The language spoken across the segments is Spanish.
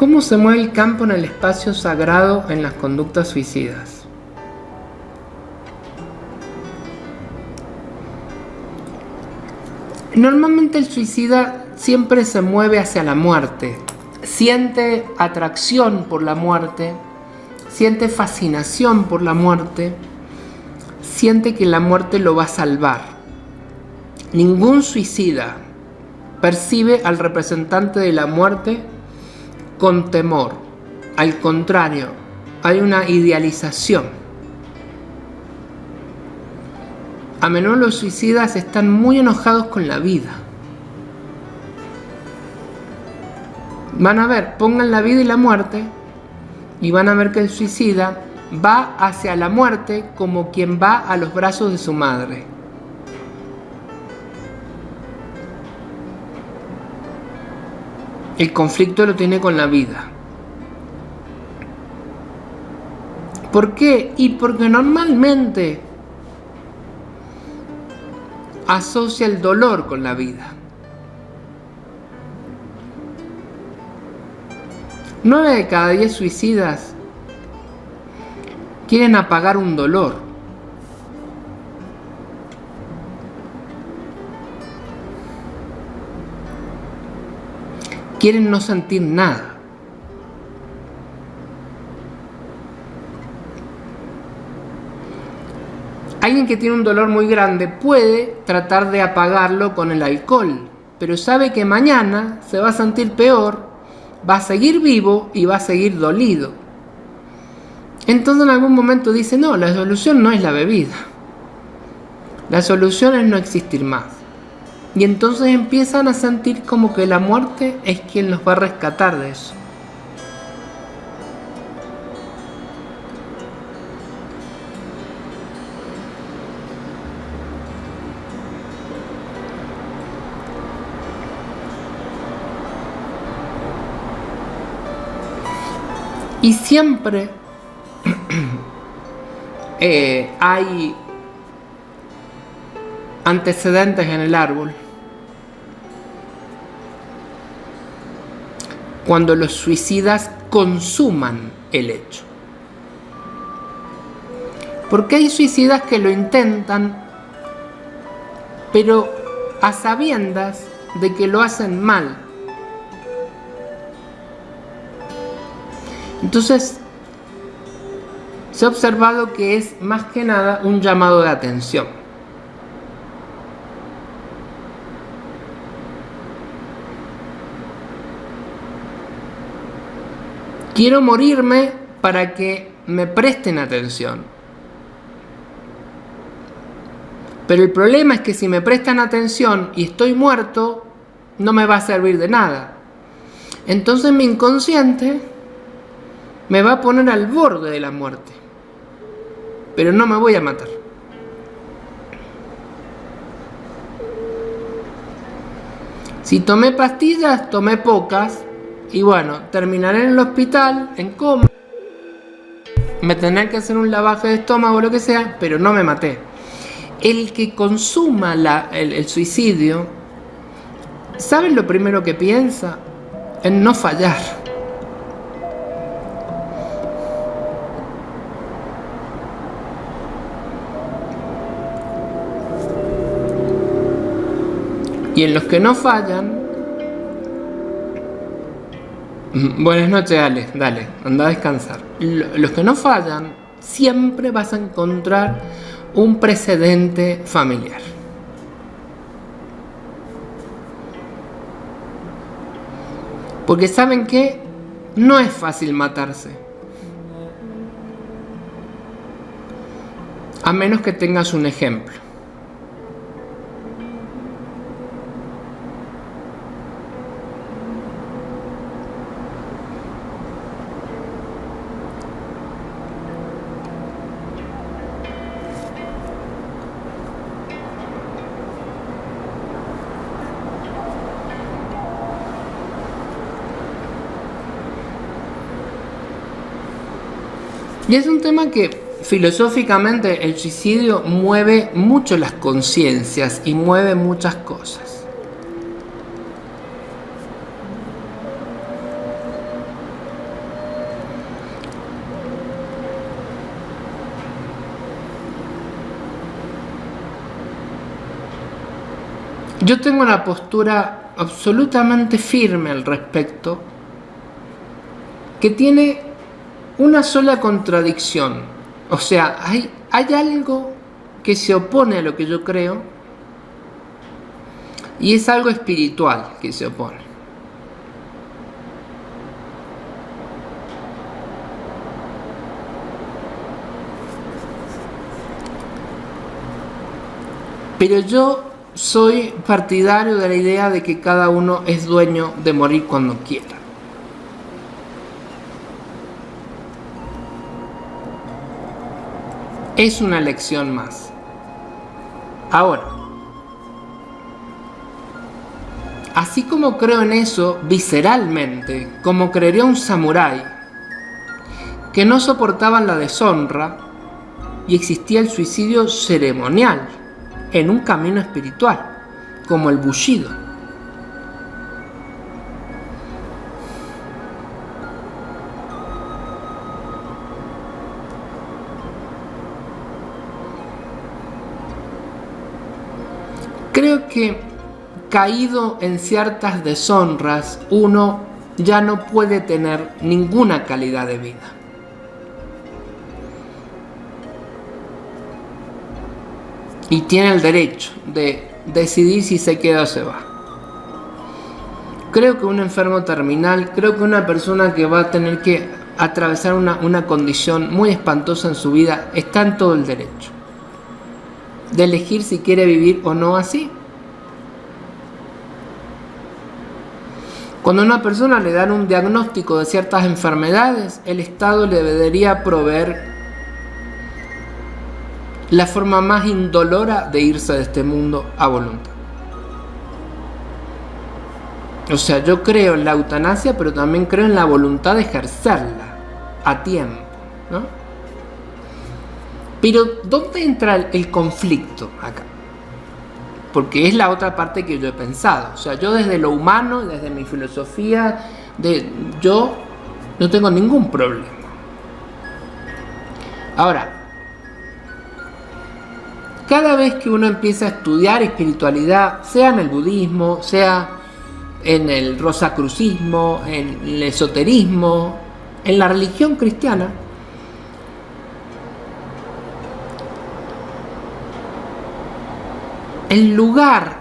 ¿Cómo se mueve el campo en el espacio sagrado en las conductas suicidas? Normalmente el suicida siempre se mueve hacia la muerte, siente atracción por la muerte, siente fascinación por la muerte, siente que la muerte lo va a salvar. Ningún suicida percibe al representante de la muerte con temor. Al contrario, hay una idealización. A menudo los suicidas están muy enojados con la vida. Van a ver, pongan la vida y la muerte, y van a ver que el suicida va hacia la muerte como quien va a los brazos de su madre. El conflicto lo tiene con la vida. ¿Por qué? Y porque normalmente asocia el dolor con la vida. 9 de cada 10 suicidas quieren apagar un dolor. Quieren no sentir nada. Alguien que tiene un dolor muy grande puede tratar de apagarlo con el alcohol, pero sabe que mañana se va a sentir peor, va a seguir vivo y va a seguir dolido. Entonces en algún momento dice, no, la solución no es la bebida. La solución es no existir más. Y entonces empiezan a sentir como que la muerte es quien los va a rescatar de eso. Y siempre hay antecedentes en el árbol. Cuando los suicidas consuman el hecho. Porque hay suicidas que lo intentan, pero a sabiendas de que lo hacen mal. Entonces, se ha observado que es más que nada un llamado de atención. Quiero morirme para que me presten atención. Pero el problema es que si me prestan atención y estoy muerto, no me va a servir de nada. Entonces mi inconsciente me va a poner al borde de la muerte. Pero no me voy a matar. Si tomé pastillas, tomé pocas. Y bueno, terminaré en el hospital, en coma. Me tendré que hacer un lavaje de estómago o lo que sea, pero no me maté. El que consuma el suicidio, ¿saben lo primero que piensa? En no fallar. Y en los que no fallan, buenas noches, Ale, dale, anda a descansar. Los que no fallan, siempre vas a encontrar un precedente familiar. Porque ¿saben qué? No es fácil matarse. A menos que tengas un ejemplo. Y es un tema que filosóficamente el suicidio mueve mucho las conciencias y mueve muchas cosas. Yo tengo una postura absolutamente firme al respecto, que tiene una sola contradicción. O sea, hay algo que se opone a lo que yo creo y es algo espiritual que se opone. Pero yo soy partidario de la idea de que cada uno es dueño de morir cuando quiera. Es una elección más. Ahora, así como creo en eso visceralmente, como creería un samurái que no soportaban la deshonra y existía el suicidio ceremonial en un camino espiritual, como el Bushido. Creo que caído en ciertas deshonras, uno ya no puede tener ninguna calidad de vida. Y tiene el derecho de decidir si se queda o se va. Creo que un enfermo terminal, creo que una persona que va a tener que atravesar una condición muy espantosa en su vida, está en todo el derecho de elegir si quiere vivir o no así. Cuando a una persona le dan un diagnóstico de ciertas enfermedades, el Estado le debería proveer la forma más indolora de irse de este mundo a voluntad. O sea, yo creo en la eutanasia, pero también creo en la voluntad de ejercerla a tiempo, ¿no? Pero ¿dónde entra el conflicto acá? Porque es la otra parte que yo he pensado. O sea, yo desde lo humano, desde mi filosofía, yo no tengo ningún problema. Ahora, cada vez que uno empieza a estudiar espiritualidad, sea en el budismo, sea en el rosacrucismo, en el esoterismo, en la religión cristiana, el lugar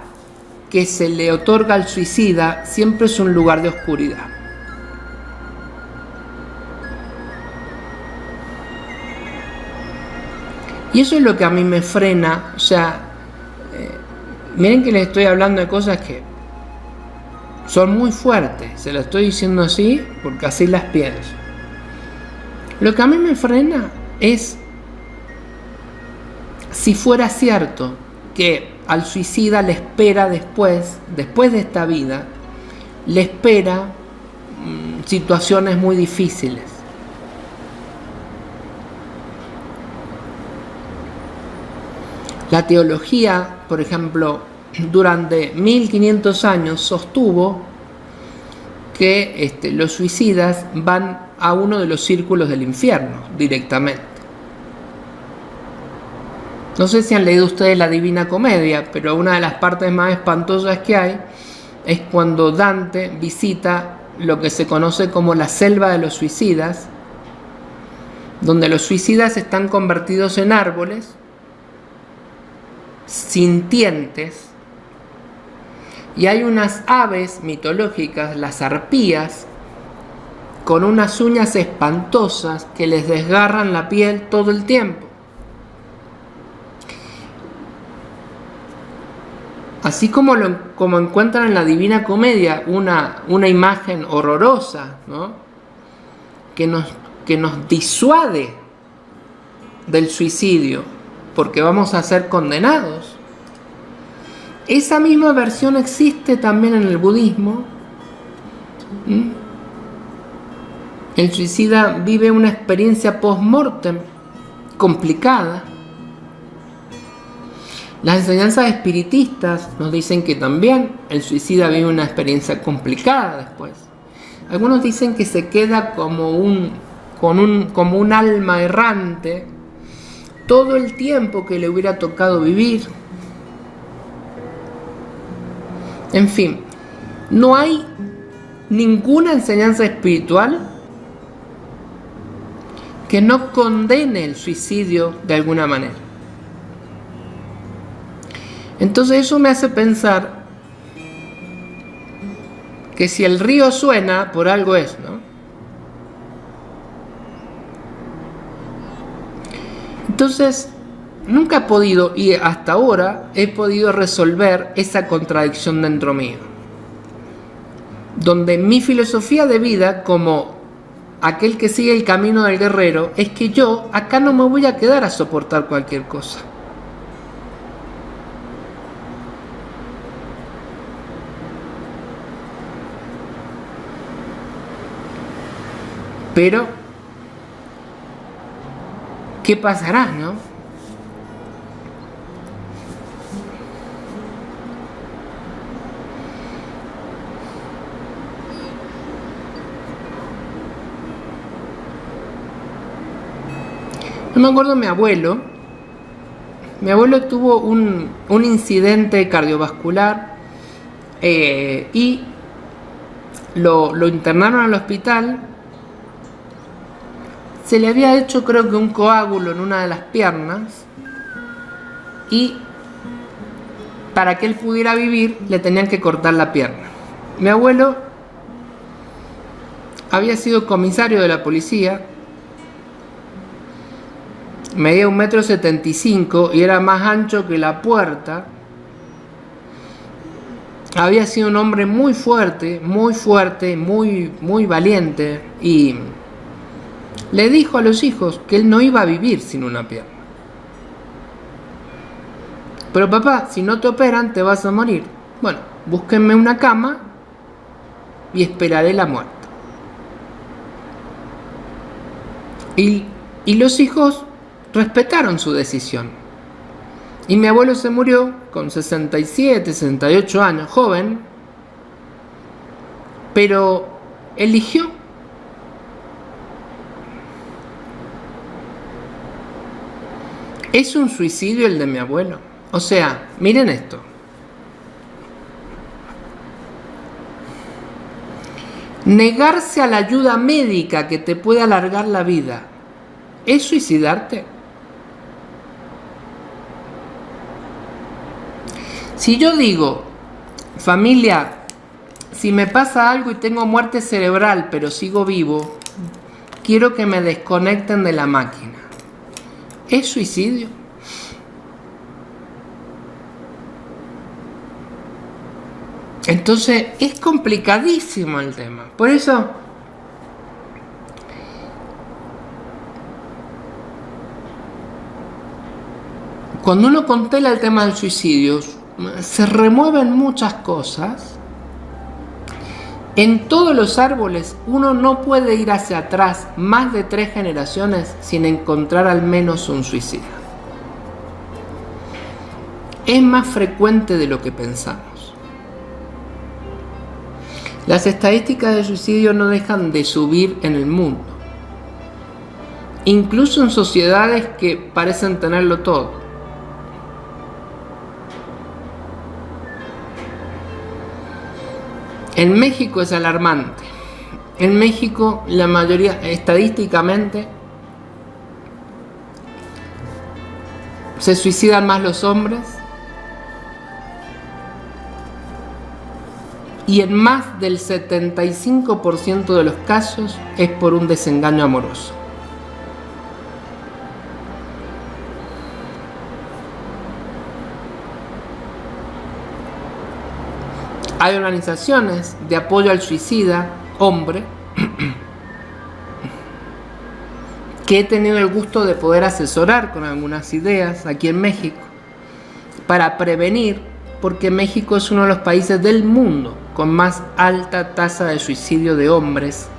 que se le otorga al suicida siempre es un lugar de oscuridad. Y eso es lo que a mí me frena. O sea, miren que les estoy hablando de cosas que son muy fuertes. Se lo estoy diciendo así porque así las pienso. Lo que a mí me frena es si fuera cierto que al suicida le espera después de esta vida, le espera situaciones muy difíciles. La teología, por ejemplo, durante 1500 años sostuvo que los suicidas van a uno de los círculos del infierno directamente. No sé si han leído ustedes la Divina Comedia, pero una de las partes más espantosas que hay es cuando Dante visita lo que se conoce como la selva de los suicidas, donde los suicidas están convertidos en árboles sintientes, y hay unas aves mitológicas, las arpías, con unas uñas espantosas que les desgarran la piel todo el tiempo. Así como encuentran en la Divina Comedia una imagen horrorosa, ¿no? que nos disuade del suicidio, porque vamos a ser condenados. Esa misma versión existe también en el budismo. El suicida vive una experiencia post-mortem complicada. Las enseñanzas espiritistas nos dicen que también el suicida vive una experiencia complicada después. Algunos dicen que se queda como un alma errante todo el tiempo que le hubiera tocado vivir. En fin, no hay ninguna enseñanza espiritual que no condene el suicidio de alguna manera. Entonces eso me hace pensar que si el río suena, por algo es, ¿no? Entonces, nunca he podido, y hasta ahora he podido resolver esa contradicción dentro mío, donde mi filosofía de vida, como aquel que sigue el camino del guerrero, es que yo acá no me voy a quedar a soportar cualquier cosa. Pero, ¿qué pasará, no? Yo me acuerdo de mi abuelo. Mi abuelo tuvo un incidente cardiovascular y lo internaron al hospital. Se le había hecho, creo que, un coágulo en una de las piernas, y para que él pudiera vivir le tenían que cortar la pierna. Mi abuelo había sido comisario de la policía, medía 1,75 m y era más ancho que la puerta. Había sido un hombre muy fuerte, muy valiente, y le dijo a los hijos que él no iba a vivir sin una pierna. Pero papá, si no te operan te vas a morir. Bueno, búsquenme una cama y esperaré la muerte. Y los hijos respetaron su decisión. Y mi abuelo se murió con 67, 68 años, joven, pero eligió. ¿Es un suicidio el de mi abuelo? O sea, miren esto. Negarse a la ayuda médica que te puede alargar la vida, ¿es suicidarte? Si yo digo, familia, si me pasa algo y tengo muerte cerebral pero sigo vivo, quiero que me desconecten de la máquina, ¿es suicidio? Entonces es complicadísimo el tema. Por eso cuando uno contempla el tema del suicidio, se remueven muchas cosas. En todos los árboles uno no puede ir hacia atrás más de 3 generaciones sin encontrar al menos un suicida. Es más frecuente de lo que pensamos. Las estadísticas de suicidio no dejan de subir en el mundo, incluso en sociedades que parecen tenerlo todo. En México es alarmante. En México la mayoría, estadísticamente, se suicidan más los hombres, y en más del 75% de los casos es por un desengaño amoroso. Hay organizaciones de apoyo al suicida, hombre, que he tenido el gusto de poder asesorar con algunas ideas aquí en México para prevenir, porque México es uno de los países del mundo con más alta tasa de suicidio de hombres.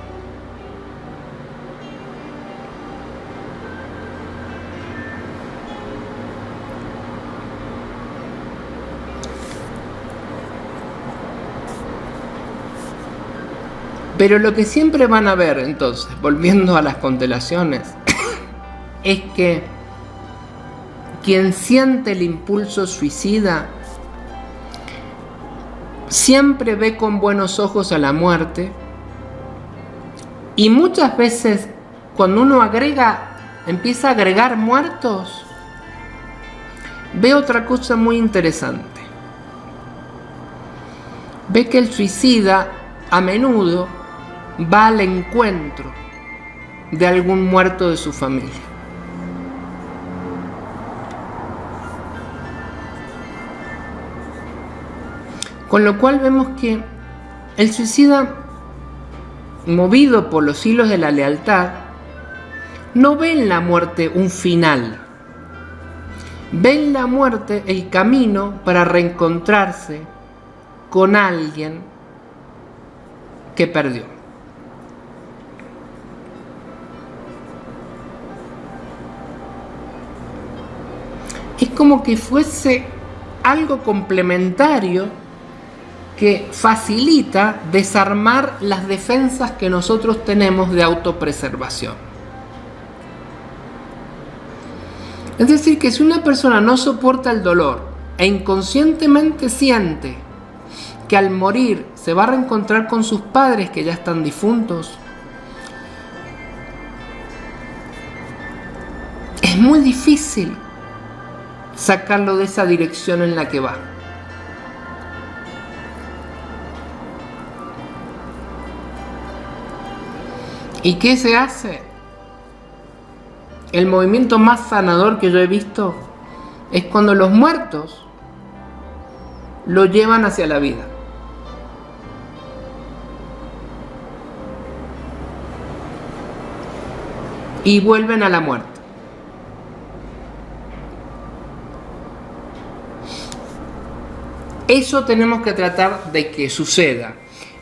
Pero lo que siempre van a ver, entonces, volviendo a las constelaciones, es que quien siente el impulso suicida siempre ve con buenos ojos a la muerte, y muchas veces cuando uno empieza a agregar muertos, ve otra cosa muy interesante. Ve que el suicida a menudo va al encuentro de algún muerto de su familia. Con lo cual vemos que el suicida, movido por los hilos de la lealtad, no ve en la muerte un final. Ve en la muerte el camino para reencontrarse con alguien que perdió. Es como que fuese algo complementario que facilita desarmar las defensas que nosotros tenemos de autopreservación. Es decir, que si una persona no soporta el dolor e inconscientemente siente que al morir se va a reencontrar con sus padres que ya están difuntos, es muy difícil sacarlo de esa dirección en la que va. ¿Y qué se hace? El movimiento más sanador que yo he visto es cuando los muertos lo llevan hacia la vida. Y vuelven a la muerte. Eso tenemos que tratar de que suceda.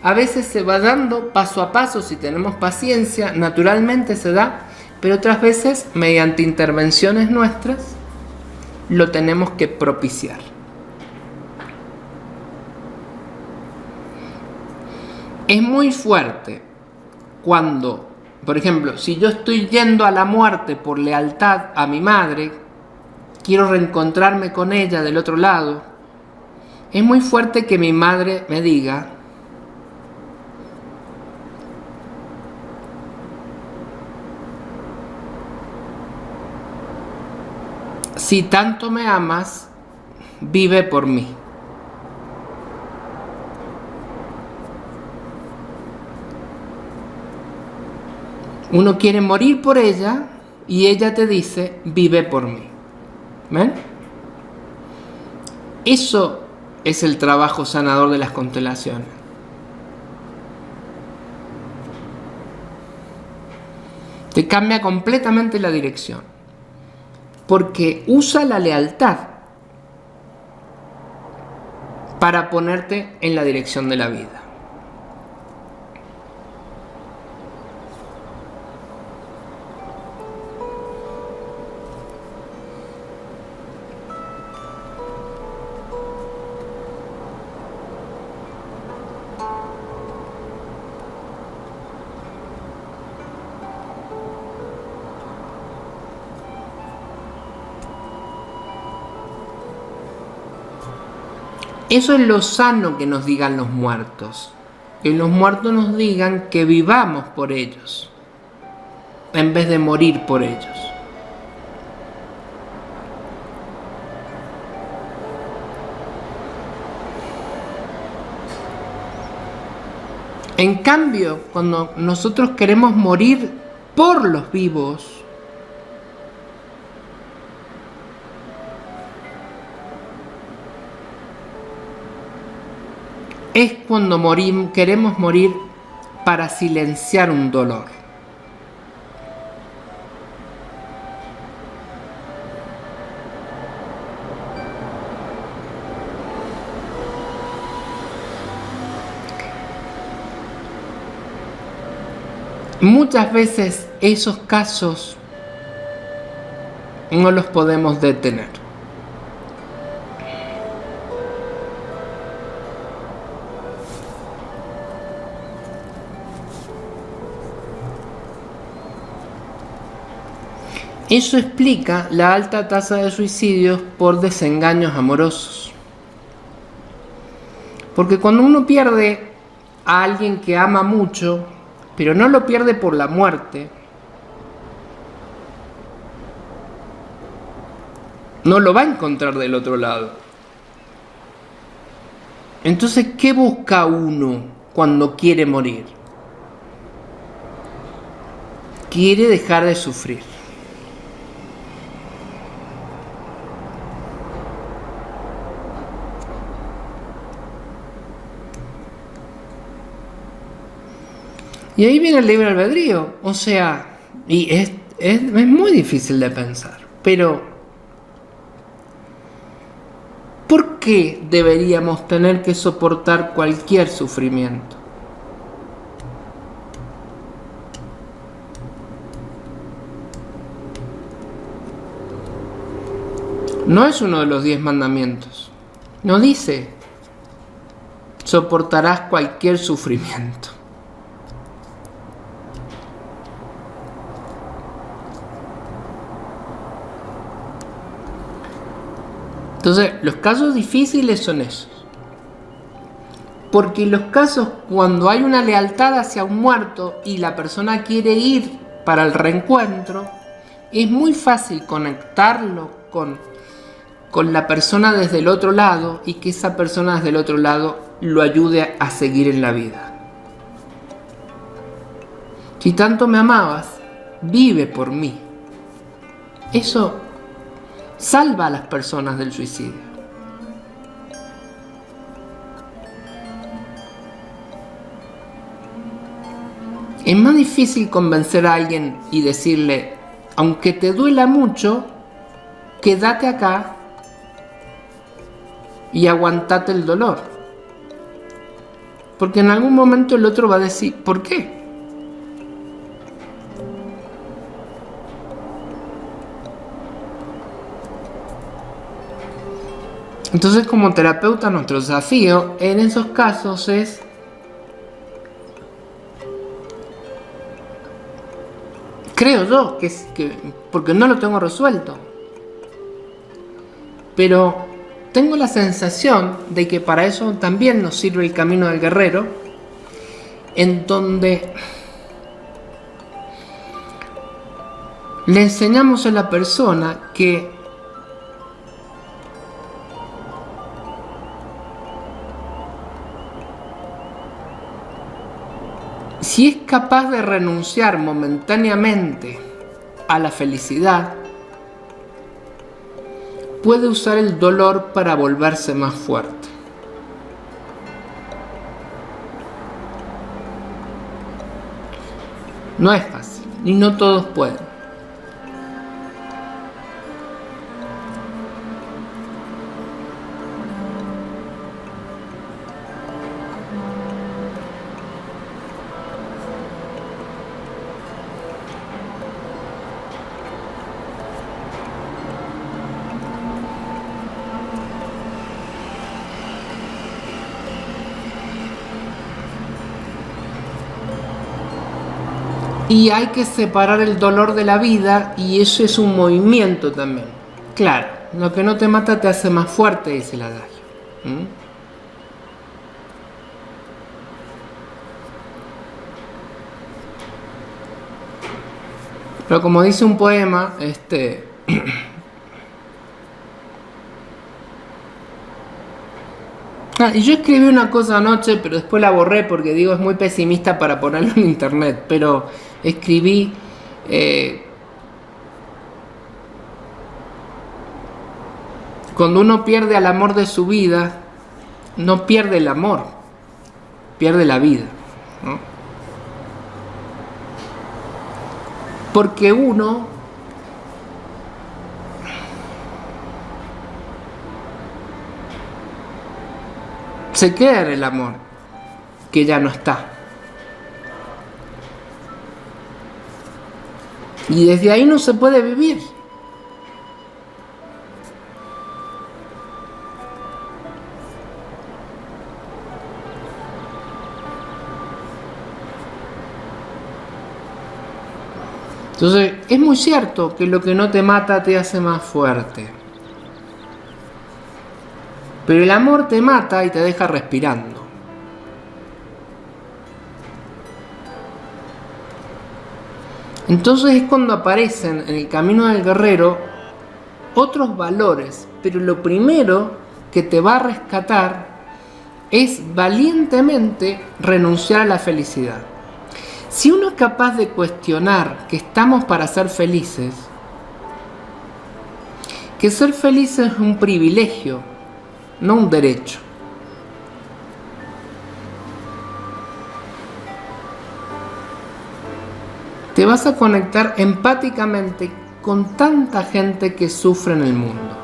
A veces se va dando paso a paso, si tenemos paciencia, naturalmente se da, pero otras veces, mediante intervenciones nuestras, lo tenemos que propiciar. Es muy fuerte cuando, por ejemplo, si yo estoy yendo a la muerte por lealtad a mi madre, quiero reencontrarme con ella del otro lado, es muy fuerte que mi madre me diga: si tanto me amas, vive por mí. Uno quiere morir por ella y ella te dice: vive por mí. ¿Ven? Eso es el trabajo sanador de las constelaciones. Te cambia completamente la dirección, porque usa la lealtad para ponerte en la dirección de la vida. Eso es lo sano que nos digan los muertos. Que los muertos nos digan que vivamos por ellos, en vez de morir por ellos. En cambio, cuando nosotros queremos morir por los vivos, es cuando queremos morir para silenciar un dolor. Muchas veces esos casos no los podemos detener. Eso explica la alta tasa de suicidios por desengaños amorosos. Porque cuando uno pierde a alguien que ama mucho, pero no lo pierde por la muerte, no lo va a encontrar del otro lado. Entonces, ¿qué busca uno cuando quiere morir? Quiere dejar de sufrir. Y ahí viene el libre albedrío. O sea, y es muy difícil de pensar. Pero, ¿por qué deberíamos tener que soportar cualquier sufrimiento? No es uno de los 10 mandamientos. No dice, soportarás cualquier sufrimiento. Entonces, los casos difíciles son esos. Porque los casos cuando hay una lealtad hacia un muerto y la persona quiere ir para el reencuentro, es muy fácil conectarlo con la persona desde el otro lado y que esa persona desde el otro lado lo ayude a seguir en la vida. Si tanto me amabas, vive por mí. Eso salva a las personas del suicidio. Es más difícil convencer a alguien y decirle, aunque te duela mucho, quédate acá y aguantate el dolor. Porque en algún momento el otro va a decir, ¿por qué? Entonces, como terapeuta, nuestro desafío en esos casos es creo yo que porque no lo tengo resuelto, pero tengo la sensación de que para eso también nos sirve el camino del guerrero, en donde le enseñamos a la persona que si es capaz de renunciar momentáneamente a la felicidad, puede usar el dolor para volverse más fuerte. No es fácil, y no todos pueden. Y hay que separar el dolor de la vida, y eso es un movimiento también. Claro, lo que no te mata te hace más fuerte, dice el adagio. Pero como dice un poema, y yo escribí una cosa anoche, pero después la borré porque digo es muy pesimista para ponerlo en internet, pero escribí cuando uno pierde al amor de su vida, no pierde el amor, pierde la vida, ¿no? Porque uno se queda en el amor que ya no está. Y desde ahí no se puede vivir. Entonces, es muy cierto que lo que no te mata te hace más fuerte. Pero el amor te mata y te deja respirando. Entonces es cuando aparecen en el camino del guerrero otros valores, pero lo primero que te va a rescatar es valientemente renunciar a la felicidad. Si uno es capaz de cuestionar que estamos para ser felices, que ser feliz es un privilegio, no un derecho. Te vas a conectar empáticamente con tanta gente que sufre en el mundo.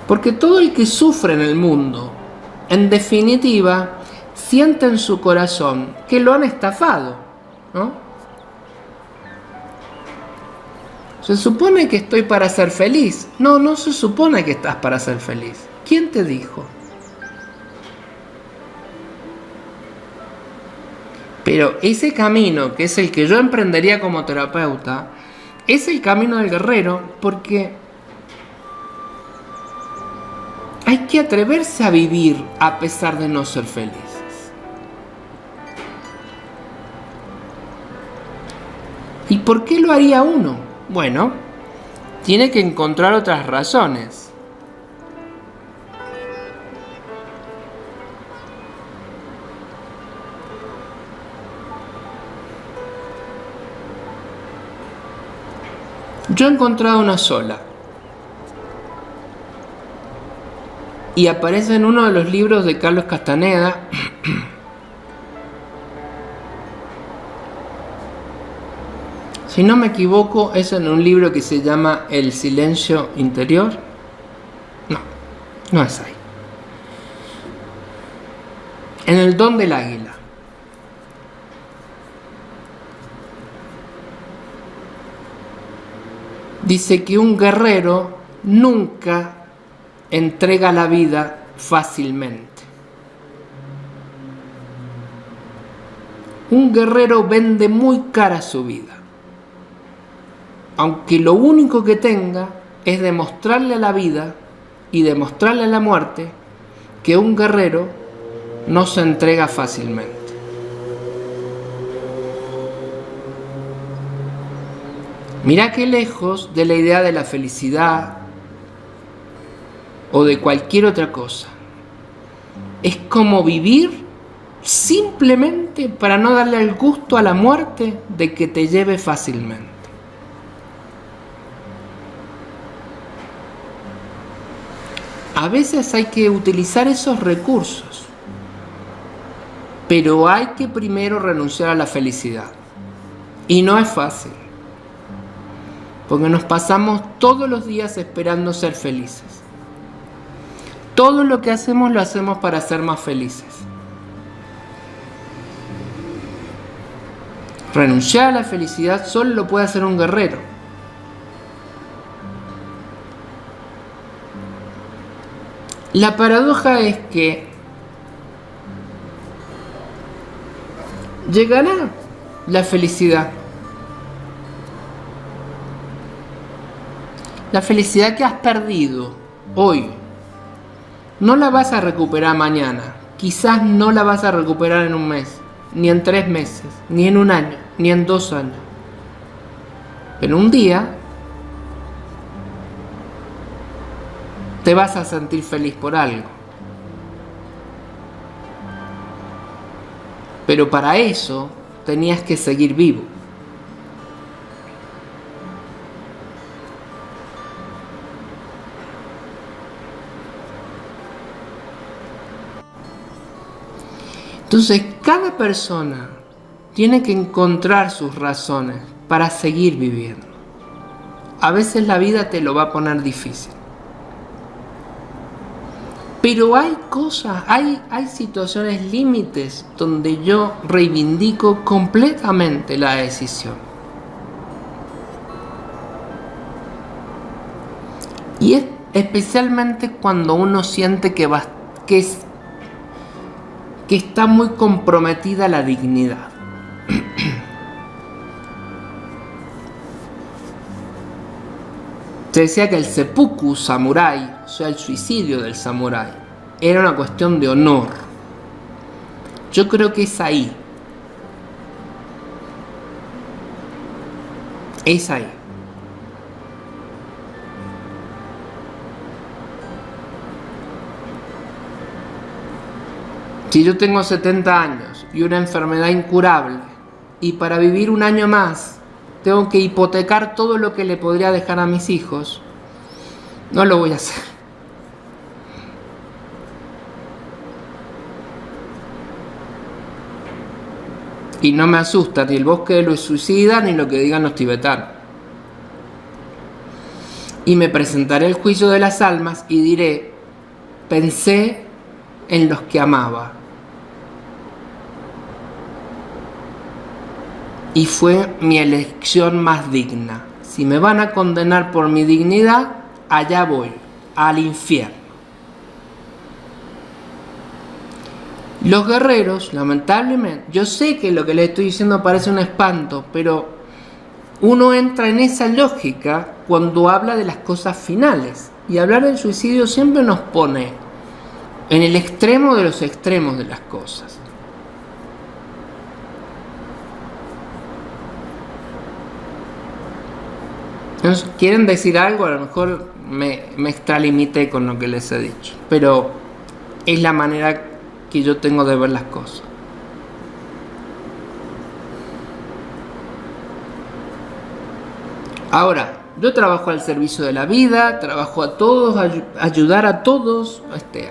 Porque todo el que sufre en el mundo, en definitiva, siente en su corazón que lo han estafado, ¿no? Se supone que estoy para ser feliz. No, no se supone que estás para ser feliz. ¿Quién te dijo? Pero ese camino, que es el que yo emprendería como terapeuta, es el camino del guerrero, porque hay que atreverse a vivir a pesar de no ser felices. ¿Y por qué lo haría uno? Bueno, tiene que encontrar otras razones. Yo he encontrado una sola. Y aparece en uno de los libros de Carlos Castaneda. Si no me equivoco, es en un libro que se llama El silencio interior. No, no es ahí. En El don del águila. Dice que un guerrero nunca entrega la vida fácilmente. Un guerrero vende muy cara su vida, aunque lo único que tenga es demostrarle a la vida y demostrarle a la muerte que un guerrero no se entrega fácilmente. Mirá qué lejos de la idea de la felicidad o de cualquier otra cosa. Es como vivir simplemente para no darle el gusto a la muerte de que te lleve fácilmente. A veces hay que utilizar esos recursos, pero hay que primero renunciar a la felicidad. Y no es fácil, porque nos pasamos todos los días esperando ser felices. Todo lo que hacemos lo hacemos para ser más felices. Renunciar a la felicidad solo lo puede hacer un guerrero. La paradoja es que llegará la felicidad. La felicidad que has perdido hoy no la vas a recuperar mañana. Quizás no la vas a recuperar en un mes, ni en 3 meses, ni en 1 año, ni en 2 años. Pero un día te vas a sentir feliz por algo. Pero para eso tenías que seguir vivo. Entonces, cada persona tiene que encontrar sus razones para seguir viviendo. A veces la vida te lo va a poner difícil. Pero hay cosas, hay situaciones límites donde yo reivindico completamente la decisión. Y es especialmente cuando uno siente que está muy comprometida la dignidad. Se decía que el seppuku samurái, o sea, el suicidio del samurái, era una cuestión de honor. Yo creo que es ahí. Es ahí. Si yo tengo 70 años y una enfermedad incurable, y para vivir un año más tengo que hipotecar todo lo que le podría dejar a mis hijos, no lo voy a hacer. Y no me asusta ni el bosque de los suicidas ni lo que digan los tibetanos. Y me presentaré el juicio de las almas y diré: pensé en los que amaba. Y fue mi elección más digna. Si me van a condenar por mi dignidad, allá voy, al infierno. Los guerreros, lamentablemente, yo sé que lo que les estoy diciendo parece un espanto, pero uno entra en esa lógica cuando habla de las cosas finales. Y hablar del suicidio siempre nos pone en el extremo de los extremos de las cosas. Entonces, ¿quieren decir algo? A lo mejor me extralimité con lo que les he dicho, pero es la manera que yo tengo de ver las cosas. Ahora, yo trabajo al servicio de la vida, trabajo a todos, ayudar a todos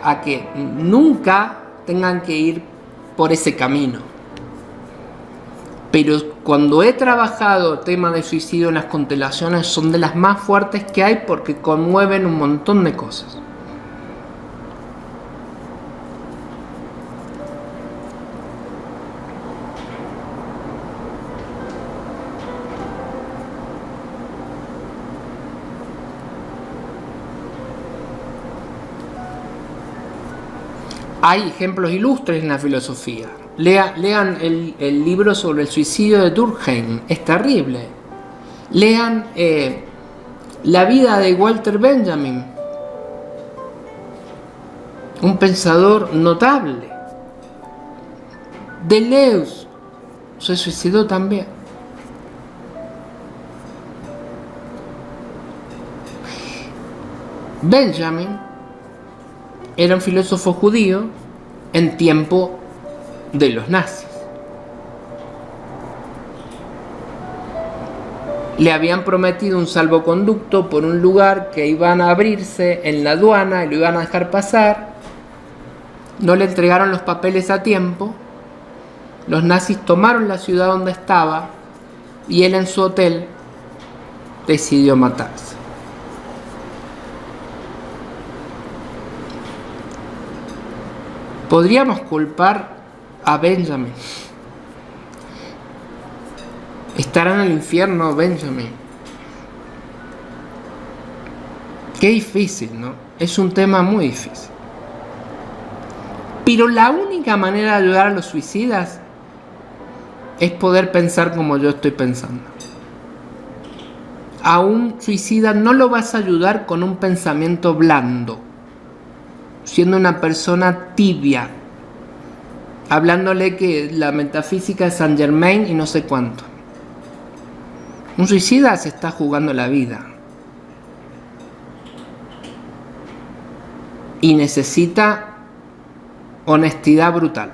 a que nunca tengan que ir por ese camino. Pero cuando he trabajado temas de suicidio en las constelaciones, son de las más fuertes que hay porque conmueven un montón de cosas. Hay ejemplos ilustres en la filosofía. Lean el libro sobre el suicidio de Durkheim, es terrible. Lean la vida de Walter Benjamin, un pensador notable. Deleuze se suicidó también. Benjamin era un filósofo judío en tiempo de los nazis. Le habían prometido un salvoconducto por un lugar que iban a abrirse en la aduana y lo iban a dejar pasar. No le entregaron los papeles a tiempo. Los nazis tomaron la ciudad donde estaba y él en su hotel decidió matarse. Podríamos culpar a Benjamin. Estará en el infierno Benjamin. Qué difícil, ¿no? Es un tema muy difícil. Pero la única manera de ayudar a los suicidas es poder pensar como yo estoy pensando. A un suicida no lo vas a ayudar con un pensamiento blando, siendo una persona tibia, hablándole que la metafísica es Saint Germain y no sé cuánto. Un suicida se está jugando la vida y necesita honestidad brutal.